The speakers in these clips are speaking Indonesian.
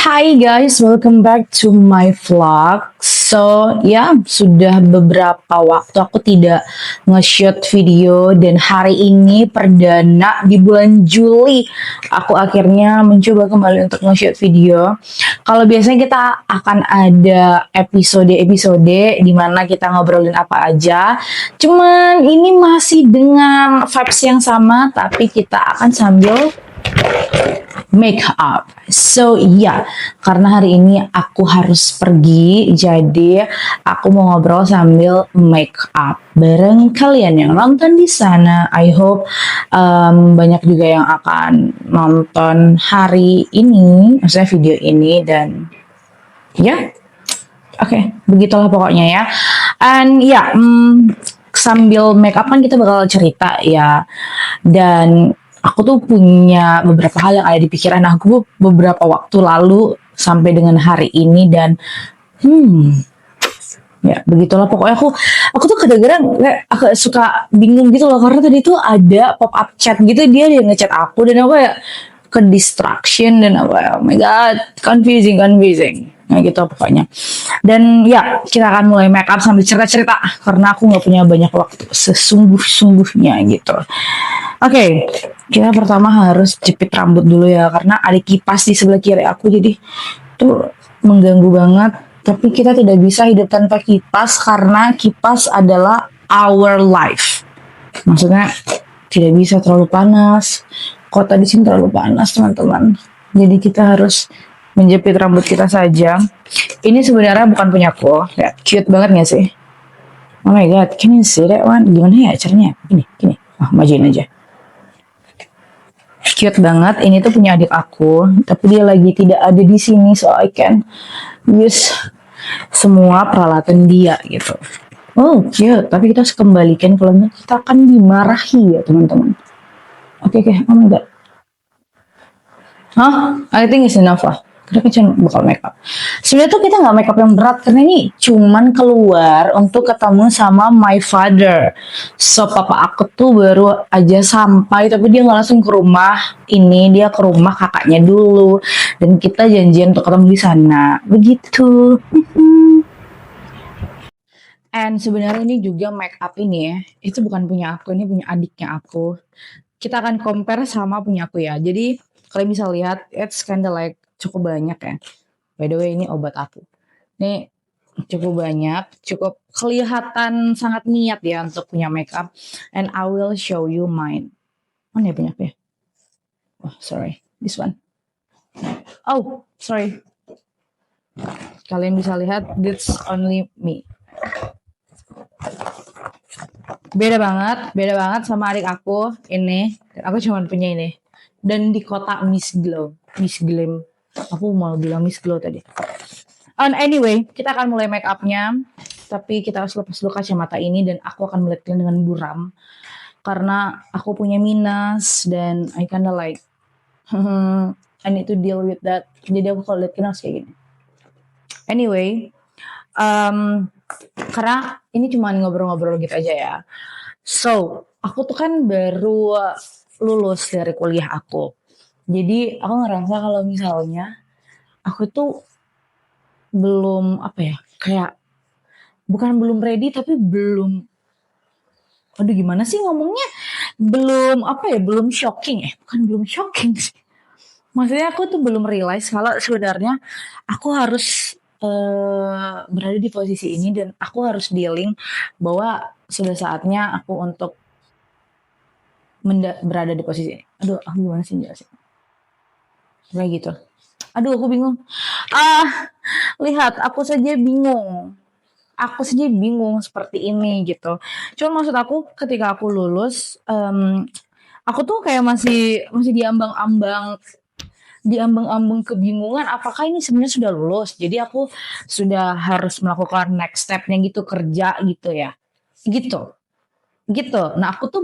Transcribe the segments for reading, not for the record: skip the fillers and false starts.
Hi guys, welcome back to my vlog. So, ya, sudah beberapa waktu aku tidak nge-shoot video dan hari ini perdana di bulan Juli aku akhirnya mencoba kembali untuk nge-shoot video. Kalau biasanya kita akan ada episode-episode di mana kita ngobrolin apa aja. Cuman ini masih dengan vibes yang sama tapi kita akan sambil make up. So iya, karena hari ini aku harus pergi, jadi aku mau ngobrol sambil make up bareng kalian yang nonton di sana. I hope banyak juga yang akan nonton hari ini, maksudnya video ini dan ya, oke, begitulah pokoknya ya. And ya, sambil make up kan kita bakal cerita ya. Dan aku tuh punya beberapa hal yang ada di pikiran aku beberapa waktu lalu sampai dengan hari ini dan ya begitulah pokoknya aku tuh kadang-kadang kayak agak suka bingung gitu loh karena tadi tuh ada pop up chat gitu dia ngechat aku dan aku ya ke distraction dan apa ya, oh my god, confusing nah gitu pokoknya. Dan ya kita akan mulai make up sambil cerita-cerita karena aku nggak punya banyak waktu sesungguh-sungguhnya gitu. Oke, kita pertama harus jepit rambut dulu ya karena ada kipas di sebelah kiri aku jadi tuh mengganggu banget. Tapi kita tidak bisa hidup tanpa kipas karena kipas adalah our life. Maksudnya tidak bisa terlalu panas. Kota di sini terlalu panas teman-teman. Jadi kita harus menjepit rambut kita saja. Ini sebenarnya bukan punyaku. Ya, cute banget gak sih? Oh my god, can you see that one? Gimana ya caranya? Gini. Majuin aja. Cute banget. Ini tuh punya adik aku, tapi dia lagi tidak ada di sini, so I can use semua peralatan dia gitu. Oh cute, tapi kita harus kembalikan kalau enggak kita akan dimarahi ya teman-teman. Oke, oh my god. I think it's enough lah. Kita kan bakal make up. Sebenarnya tuh kita nggak make up yang berat karena ini cuman keluar untuk ketemu sama my father. So papa aku tuh baru aja sampai tapi dia nggak langsung ke rumah. Ini dia ke rumah kakaknya dulu dan kita janjian untuk ketemu di sana. Begitu. And sebenarnya ini juga make up ini ya, itu bukan punya aku, ini punya adiknya aku. Kita akan compare sama punya aku ya. Jadi kalian bisa lihat, it's kinda like cukup banyak ya. By the way ini obat aku. Ini cukup banyak, cukup kelihatan sangat niat ya untuk punya make up. And I will show you mine. Mana ya punya aku ya? Oh sorry, this one. Oh sorry. Kalian bisa lihat, that's only me. Beda banget sama adik aku ini. Aku cuma punya ini. Dan di kota Miss Glam. Aku mau bilang Miss Glow tadi. And anyway, kita akan mulai make upnya. Tapi kita harus lepas dulu kacamata ini dan aku akan melihatnya dengan buram. Karena aku punya minus dan I kinda like I need to deal with that. Jadi aku kalau lihat harus kayak gini. Anyway, karena ini cuma ngobrol-ngobrol gitu aja ya. So, aku tuh kan baru lulus dari kuliah aku. Jadi aku ngerasa kalau misalnya aku tuh belum apa ya, kayak bukan belum ready tapi belum, aduh gimana sih ngomongnya, belum apa ya, belum shocking bukan belum shocking sih. Maksudnya aku tuh belum realize kalau sebenarnya aku harus berada di posisi ini dan aku harus dealing bahwa sudah saatnya aku untuk berada di posisi ini. Aduh, aku gimana sih jelasin? Kayak gitu. Aduh, aku bingung. Lihat, aku saja bingung. Aku saja bingung seperti ini gitu. Cuma maksud aku ketika aku lulus, aku tuh kayak masih diambang-ambang kebingungan apakah ini sebenarnya sudah lulus. Jadi aku sudah harus melakukan next stepnya gitu, kerja gitu ya. Gitu. Nah, aku tuh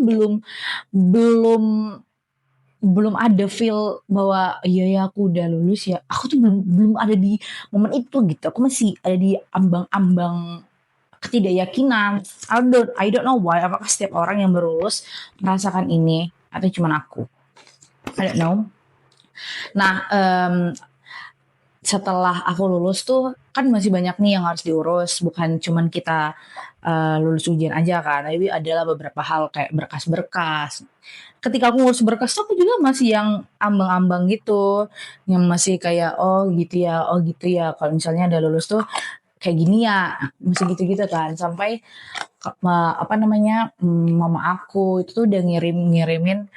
belum ada feel bahwa iya ya aku udah lulus ya. Aku tuh belum ada di momen itu gitu. Aku masih ada di ambang-ambang ketidakyakinan. I don't know why. Apakah setiap orang yang baru lulus merasakan ini atau cuma aku? I don't know. Nah, setelah aku lulus tuh kan masih banyak nih yang harus diurus, bukan cuman kita lulus ujian aja kan, tapi adalah beberapa hal kayak berkas-berkas. Ketika aku ngurus berkas tuh aku juga masih yang ambang-ambang gitu, yang masih kayak oh gitu ya, oh gitu ya. Kalau misalnya udah lulus tuh kayak gini ya, masih gitu-gitu kan. Sampai apa namanya mama aku itu tuh udah ngirimin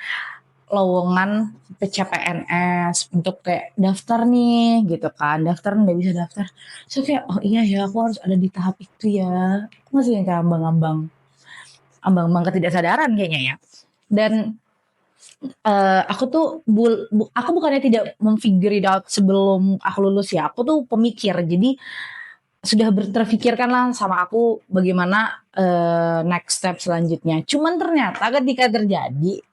lowongan PCPNS untuk kayak daftar nih gitu kan, daftar nggak bisa daftar, so kayak oh iya ya aku harus ada di tahap itu ya. Aku masih yang kayak ambang-ambang ketidaksadaran kayaknya ya. Dan aku tuh aku bukannya tidak memfigure it out sebelum aku lulus ya, aku tuh pemikir, jadi sudah terfikirkan lah sama aku bagaimana next step selanjutnya. Cuman ternyata ketika terjadi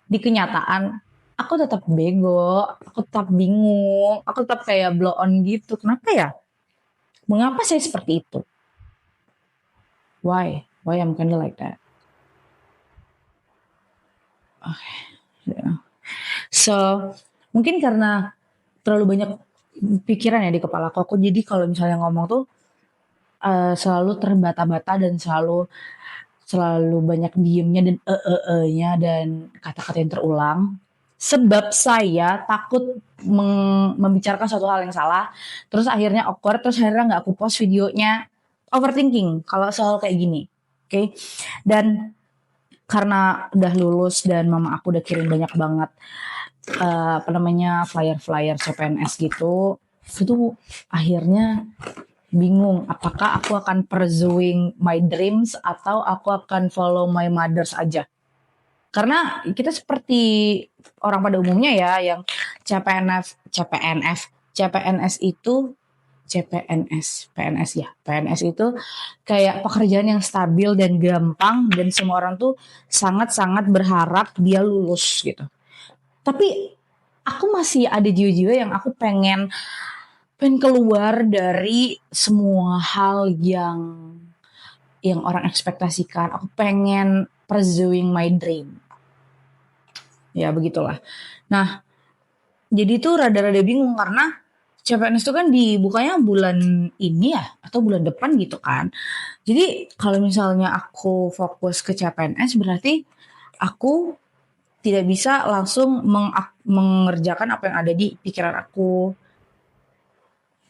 di kenyataan, aku tetap bego, aku tetap bingung, aku tetap kayak blow on gitu. Kenapa ya? Mengapa saya seperti itu? Why? Why I'm kinda like that? Yeah. So, mungkin karena terlalu banyak pikiran ya di kepala aku jadi kalau misalnya ngomong tuh selalu terbata-bata dan selalu selalu banyak diemnya dan nya dan kata-kata yang terulang. Sebab saya takut membicarakan suatu hal yang salah, terus akhirnya awkward, terus akhirnya nggak aku post videonya. Overthinking kalau soal kayak gini, oke? Okay? Dan karena udah lulus dan mama aku udah kirim banyak banget apa namanya flyer-flyer CPNS gitu, itu akhirnya bingung apakah aku akan pursuing my dreams atau aku akan follow my mothers aja. Karena kita seperti orang pada umumnya ya yang CPNS itu PNS itu kayak pekerjaan yang stabil dan gampang dan semua orang tuh sangat-sangat berharap dia lulus gitu. Tapi aku masih ada jiwa-jiwa yang aku pengen keluar dari semua hal yang orang ekspektasikan. Aku pengen pursuing my dream. Ya begitulah. Nah, jadi tuh rada-rada bingung karena CPNS itu kan dibukanya bulan ini ya atau bulan depan gitu kan. Jadi kalau misalnya aku fokus ke CPNS berarti aku tidak bisa langsung mengerjakan apa yang ada di pikiran aku,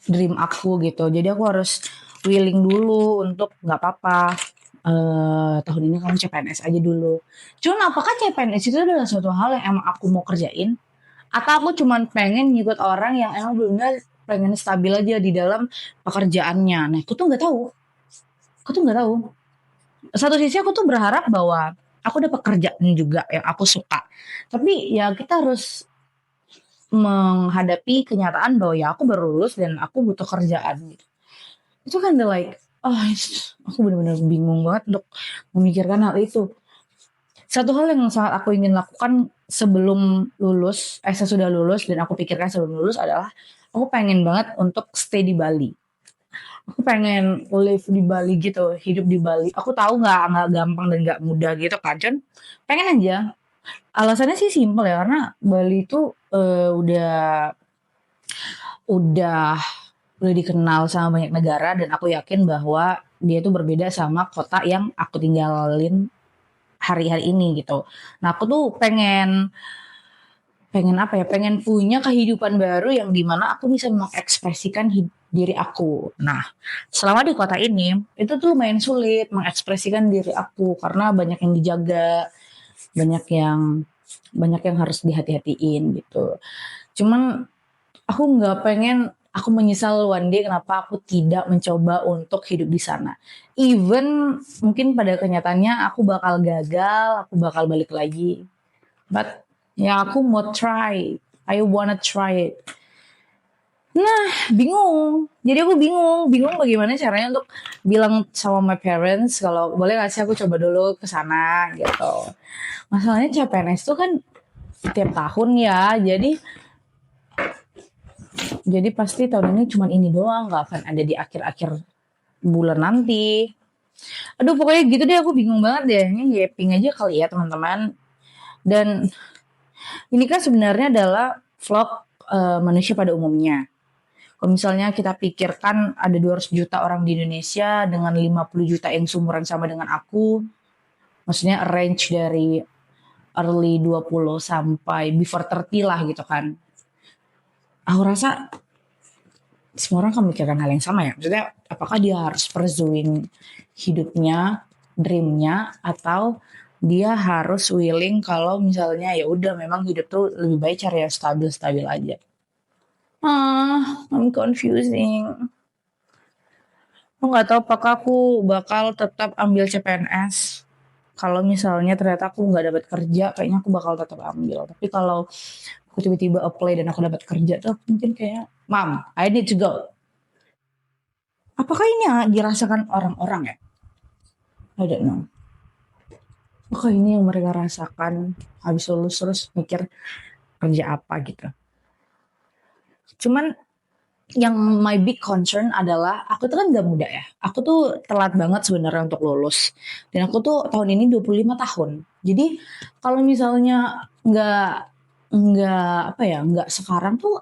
dream aku gitu. Jadi aku harus willing dulu untuk nggak apa-apa. Tahun ini kamu CPNS aja dulu. Cuman apakah CPNS itu adalah suatu hal yang emang aku mau kerjain? Atau aku cuman pengen ngikut orang yang emang benar pengen stabil aja di dalam pekerjaannya. Nah, aku tuh nggak tahu. Aku tuh nggak tahu. Satu sisi aku tuh berharap bahwa aku ada pekerjaan juga yang aku suka. Tapi ya kita harus menghadapi kenyataan bahwa ya aku baru lulus dan aku butuh kerjaan gitu. Itu kan the like, oh, aku benar-benar bingung banget untuk memikirkan hal itu. Satu hal yang sangat aku ingin lakukan sebelum lulus, sesudah lulus dan aku pikirkan sebelum lulus adalah aku pengen banget untuk stay di Bali. Aku pengen live di Bali gitu, hidup di Bali. Aku tahu nggak gampang dan nggak mudah gitu kan, Con. Pengen aja. Alasannya sih simpel ya, karena Bali itu udah udah dikenal sama banyak negara dan aku yakin bahwa dia itu berbeda sama kota yang aku tinggalin hari-hari ini gitu. Nah aku tuh pengen pengen apa ya? Pengen punya kehidupan baru yang dimana aku bisa mengekspresikan diri aku. Nah selama di kota ini itu tuh lumayan sulit mengekspresikan diri aku karena banyak yang dijaga, banyak yang banyak yang harus dihati-hatiin gitu. Cuman aku nggak pengen aku menyesal one day kenapa aku tidak mencoba untuk hidup di sana. Even mungkin pada kenyataannya aku bakal gagal, aku bakal balik lagi. But ya aku mau try. I wanna try it. Nah, bingung. Jadi aku bingung bagaimana caranya untuk bilang sama my parents kalau boleh gak sih aku coba dulu ke sana gitu. Masalahnya CPNS itu kan tiap tahun ya, jadi pasti tahun ini cuma ini doang, nggak akan ada di akhir-akhir bulan nanti. Aduh pokoknya gitu deh, aku bingung banget deh. Ini yaping aja kali ya teman-teman. Dan ini kan sebenarnya adalah vlog manusia pada umumnya. Kalau misalnya kita pikirkan ada 200 juta orang di Indonesia dengan 50 juta yang seumuran sama dengan aku, maksudnya range dari early 20 sampai before 30 lah gitu kan. Aku rasa semua orang akan memikirkan hal yang sama ya. Maksudnya apakah dia harus pursuing hidupnya, dreamnya, atau dia harus willing kalau misalnya ya udah memang hidup tuh lebih baik cari yang stabil-stabil aja. I'm confusing. Aku nggak tahu apakah aku bakal tetap ambil CPNS. Kalau misalnya ternyata aku nggak dapat kerja, kayaknya aku bakal tetap ambil. Tapi kalau aku tiba-tiba apply dan aku dapat kerja tuh mungkin kayak, Mom, I need to go. Apakah ini yang dirasakan orang-orang ya? I don't know. Apakah ini yang mereka rasakan habis lulus terus mikir kerja apa gitu. Cuman yang my big concern adalah aku tuh kan gak muda ya. Aku tuh telat banget sebenarnya untuk lulus. Dan aku tuh tahun ini 25 tahun. Jadi kalau misalnya nggak sekarang tuh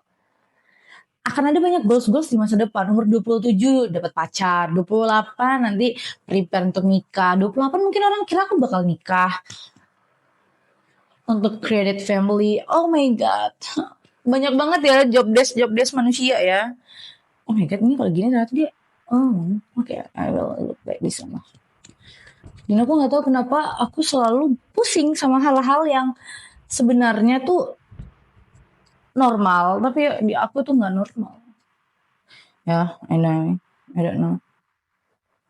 akan ada banyak goals-goals di masa depan. Umur 27 dapat pacar, 28 nanti prepare untuk nikah, 28 mungkin orang kira aku bakal nikah. Untuk create family, oh my god. Banyak banget ya job desk manusia ya. Oh my god, ini kalau gini ternyata dia okay, I will look back di sana. Dan aku nggak tahu kenapa aku selalu pusing sama hal-hal yang sebenarnya tuh normal, tapi di aku tuh nggak normal. Ya, I don't know.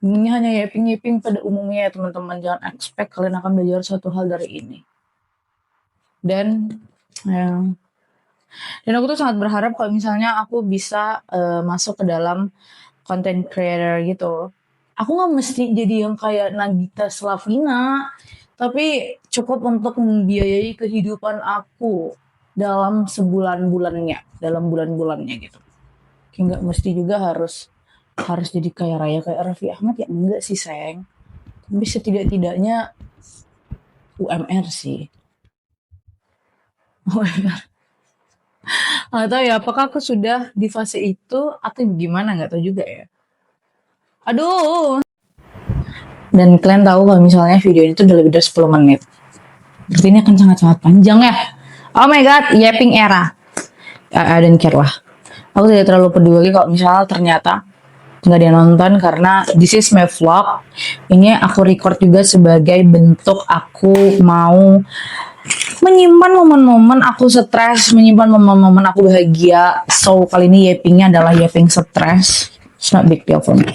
Ini hanya yaping-yaping pada umumnya ya teman-teman. Jangan expect kalian akan belajar suatu hal dari ini. Dan aku tuh sangat berharap kalau misalnya aku bisa masuk ke dalam content creator gitu. Aku nggak mesti jadi yang kayak Nagita Slavina, tapi cukup untuk membiayai kehidupan aku dalam dalam bulan-bulannya gitu. Kayak nggak mesti juga harus jadi kaya raya kayak Raffi Ahmad ya, enggak sih sayang. Tapi setidak-tidaknya UMR sih. UMR. Nggak tahu ya apakah aku sudah di fase itu atau gimana, nggak tahu juga ya. Aduh. Dan kalian tahu kalau misalnya video ini tuh udah lebih dari 10 menit. Berarti ini akan sangat-sangat panjang ya. Oh my god, yapping era. I don't care lah. Aku tidak terlalu peduli kalau misalnya ternyata nggak ada yang nonton karena this is my vlog. Ini aku record juga sebagai bentuk aku mau menyimpan momen-momen aku stres, menyimpan momen-momen aku bahagia. So kali ini yappingnya adalah yapping stres. It's not big deal for me.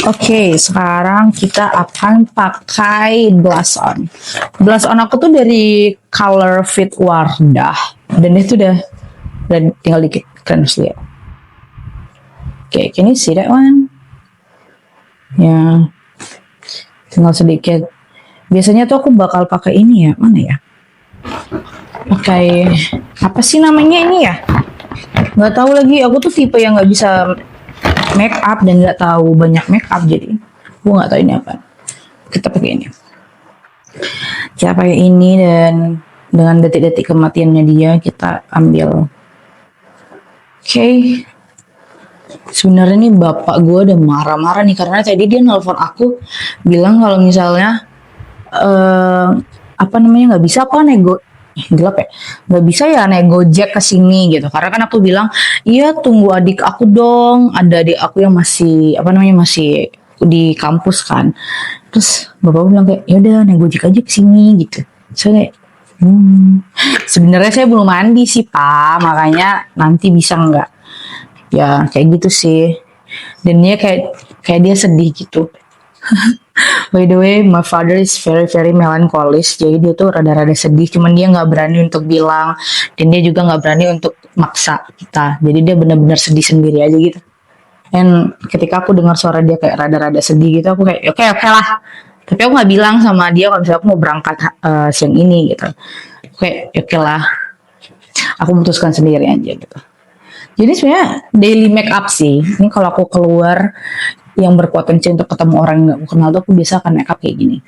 Oke, sekarang kita akan pakai blush on. Blush on aku tuh dari Color Fit Wardah. Dan itu udah tinggal dikit. Kalian harus lihat. Oke, can you see that one? Ya, tinggal sedikit. Biasanya tuh aku bakal pakai ini ya. Mana ya? Pakai apa sih namanya ini ya? Nggak tahu lagi. Aku tuh tipe yang nggak bisa make up dan nggak tahu banyak make up, jadi gue nggak tahu ini apa. Kita pakai ini. Kita pakai ini dan dengan detik-detik kematiannya dia kita ambil. Oke. Sebenarnya nih bapak gue udah marah-marah nih karena tadi dia nelpon aku bilang kalau misalnya nggak bisa apa nego gelap ya, nggak bisa ya naik Gojek ke sini gitu karena kan aku bilang iya tunggu adik aku dong, ada adik aku yang masih masih di kampus kan. Terus bapak bilang kayak ya udah naik Gojek aja ke sini gitu. Saya sebenarnya saya belum mandi sih pak, makanya nanti bisa nggak ya kayak gitu sih. Dan dia kayak dia sedih gitu. By the way, my father is very very melancholis. Jadi dia tuh rada-rada sedih. Cuman dia nggak berani untuk bilang, dan dia juga nggak berani untuk maksa kita. Jadi dia benar-benar sedih sendiri aja gitu. Dan ketika aku dengar suara dia kayak rada-rada sedih gitu, aku kayak oke lah. Tapi aku nggak bilang sama dia kalau misalnya aku mau berangkat siang ini gitu. Oke lah. Aku memutuskan sendiri aja gitu. Jadi sebenarnya daily make up sih. Ini kalau aku keluar yang berpotensi untuk ketemu orang yang gak aku kenal tuh aku biasa akan make up kayak gini.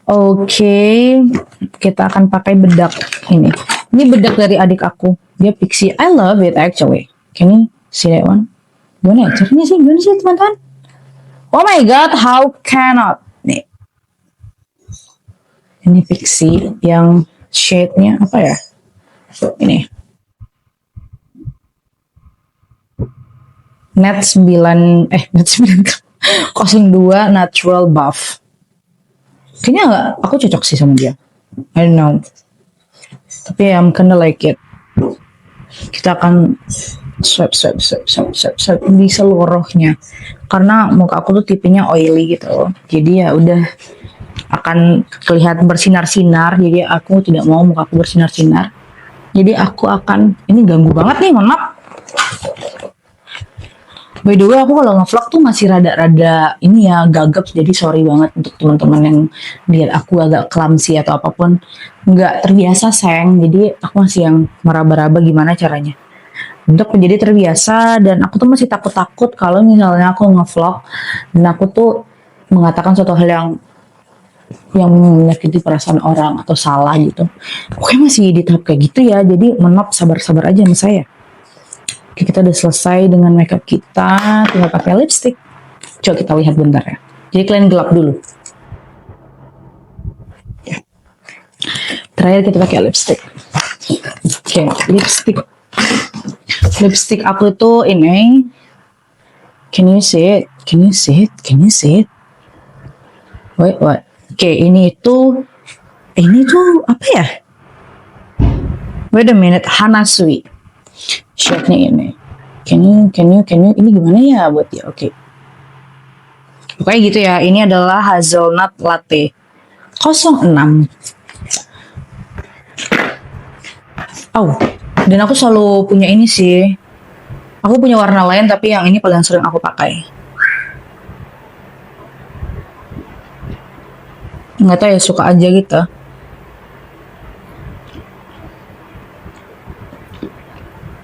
Oke, kita akan pakai bedak ini. Ini bedak dari adik aku. Dia pixie. I love it actually. Can you see that one? Gimana ya? Caranya sih? Gimana sih teman-teman? Oh my god, how cannot? Nih. Ini pixie yang shade-nya apa ya? Ini. Net 9 net 9 02 natural buff. Kayaknya enggak, aku cocok sih sama dia. I don't know. Tapi I'm kinda like it. Kita akan swipe di seluruhnya. Karena muka aku tuh tipenya oily gitu. Jadi ya udah akan kelihatan bersinar-sinar. Jadi aku tidak mau muka aku bersinar-sinar. Jadi aku akan, ini ganggu banget nih, mohon maaf. By the way, aku kalau nge-vlog tuh masih rada-rada ini ya, gagap. Jadi sorry banget untuk teman-teman yang lihat aku agak clumsy atau apapun. Nggak terbiasa, sayang. Jadi aku masih yang meraba-raba gimana caranya. Untuk menjadi terbiasa, dan aku tuh masih takut-takut kalau misalnya aku nge-vlog dan aku tuh mengatakan suatu hal yang menyakiti perasaan orang atau salah gitu. Pokoknya masih di tahap kayak gitu ya. Jadi menop, sabar-sabar aja sama saya. Oke, kita udah selesai dengan makeup kita. Tinggal pakai lipstick. Coba kita lihat bentar ya. Jadi kalian gelap dulu. Ya. Terakhir kita pakai lipstick. Oke, lipstick. Lipstick aku tuh ini. Can you see it? Can you see it? Can you see it? Wait, what? Oke, ini tuh apa ya? Wait a minute, Hanasui. Shade-nya ini. Can you, ini gimana ya buat dia? Oke. Pokoknya gitu ya, ini adalah hazelnut latte 06. Oh, dan aku selalu punya ini sih. Aku punya warna lain, tapi yang ini paling sering aku pakai. Nggak tahu ya, suka aja gitu.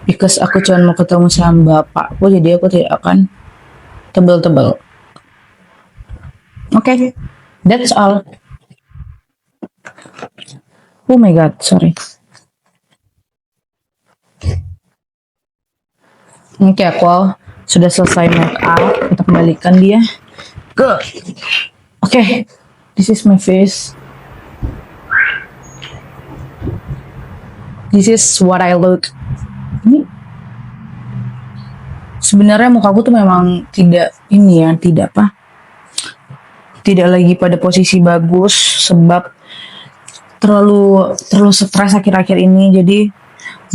Because aku cuma mau ketemu sama bapakku, jadi aku tidak akan tebel-tebel. Oke, that's all. Oh my god, sorry. Oke, aku sudah selesai make up. Kita kembalikan dia. Good. Oke, this is my face. This is what I look. Ini sebenarnya mukaku tuh memang tidak ini ya, tidak lagi pada posisi bagus sebab terlalu stres akhir-akhir ini, jadi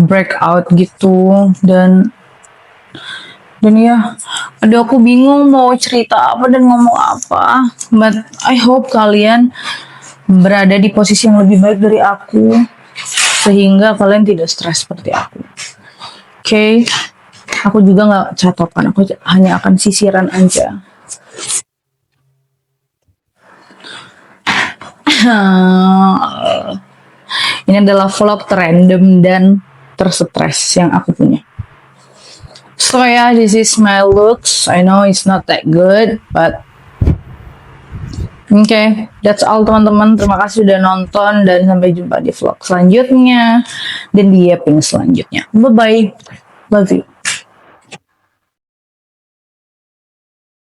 breakout gitu. Dan ya, aduh aku bingung mau cerita apa dan ngomong apa. But I hope kalian berada di posisi yang lebih baik dari aku sehingga kalian tidak stres seperti aku. Oke, aku juga nggak catokan, aku hanya akan sisiran aja. Ini adalah vlog terrandom dan terstress yang aku punya. So yeah, this is my looks. I know it's not that good, but okay, that's all teman-teman. Terima kasih sudah nonton dan sampai jumpa di vlog selanjutnya dan di yaping selanjutnya. Bye bye, love you.